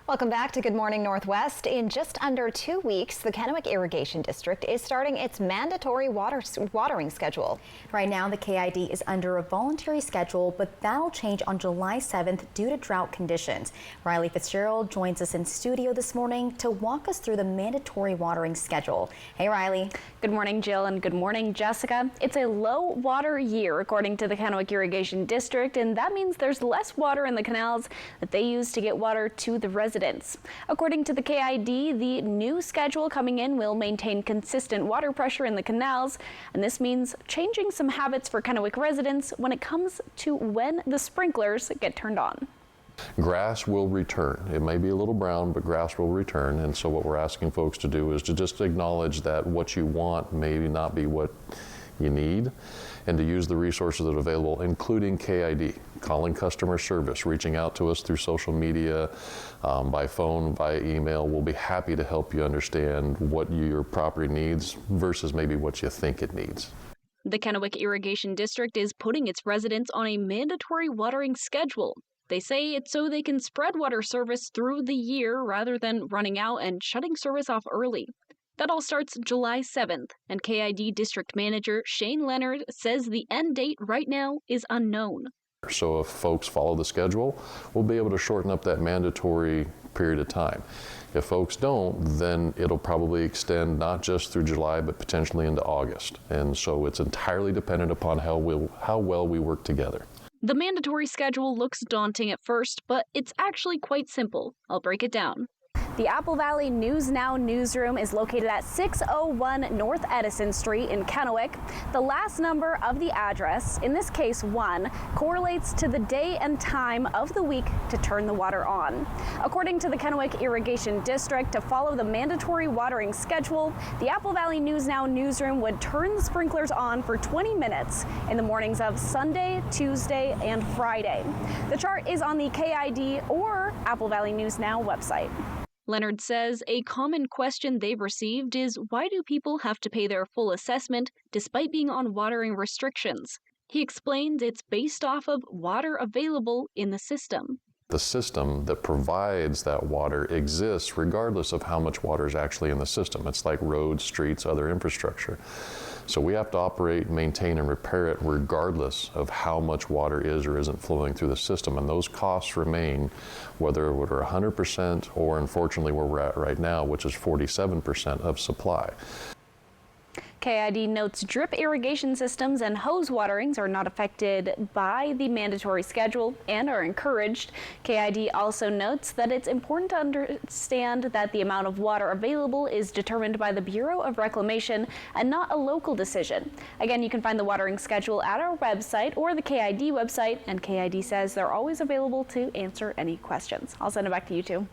Welcome back to Good Morning Northwest. In just under 2 weeks, the Kennewick Irrigation District is starting its mandatory watering schedule. Right now, the KID is under a voluntary schedule, but that'll change on July 7th due to drought conditions. Rylee Fitzgerald joins us in studio this morning to walk us through the mandatory watering schedule. Hey, Rylee. Good morning, Jill, and good morning, Jessica. It's a low water year, according to the Kennewick Irrigation District, and that means there's less water in the canals that they use to get water to the residents. According to the KID, the new schedule coming in will maintain consistent water pressure in the canals, and this means changing some habits for Kennewick residents when it comes to when the sprinklers get turned on. Grass will return. It may be a little brown, but grass will return, and so what we're asking folks to do is to just acknowledge that what you want may not be what you need, and to use the resources that are available, including KID, calling customer service, reaching out to us through social media, by phone, by email. We'll be happy to help you understand what your property needs versus maybe what you think it needs. The Kennewick Irrigation District is putting its residents on a mandatory watering schedule. They say it's so they can spread water service through the year rather than running out and shutting service off early. That all starts July 7th, and KID District Manager Shane Leonard says the end date right now is unknown. So if folks follow the schedule, we'll be able to shorten up that mandatory period of time. If folks don't, then it'll probably extend not just through July, but potentially into August. And so it's entirely dependent upon how well we work together. The mandatory schedule looks daunting at first, but it's actually quite simple. I'll break it down. The Apple Valley News Now newsroom is located at 601 North Edison Street in Kennewick. The last number of the address, in this case 1, correlates to the day and time of the week to turn the water on. According to the Kennewick Irrigation District, to follow the mandatory watering schedule, the Apple Valley News Now newsroom would turn the sprinklers on for 20 minutes in the mornings of Sunday, Tuesday, and Friday. The chart is on the KID or Apple Valley News Now website. Leonard says a common question they've received is why do people have to pay their full assessment despite being on watering restrictions? He explains it's based off of water available in the system. The system that provides that water exists regardless of how much water is actually in the system. It's like roads, streets, other infrastructure. So we have to operate, maintain, and repair it regardless of how much water is or isn't flowing through the system. And those costs remain, whether we're 100% or unfortunately where we're at right now, which is 47% of supply. KID notes drip irrigation systems and hose waterings are not affected by the mandatory schedule and are encouraged. KID also notes that it's important to understand that the amount of water available is determined by the Bureau of Reclamation and not a local decision. Again, you can find the watering schedule at our website or the KID website, and KID says they're always available to answer any questions. I'll send it back to you two.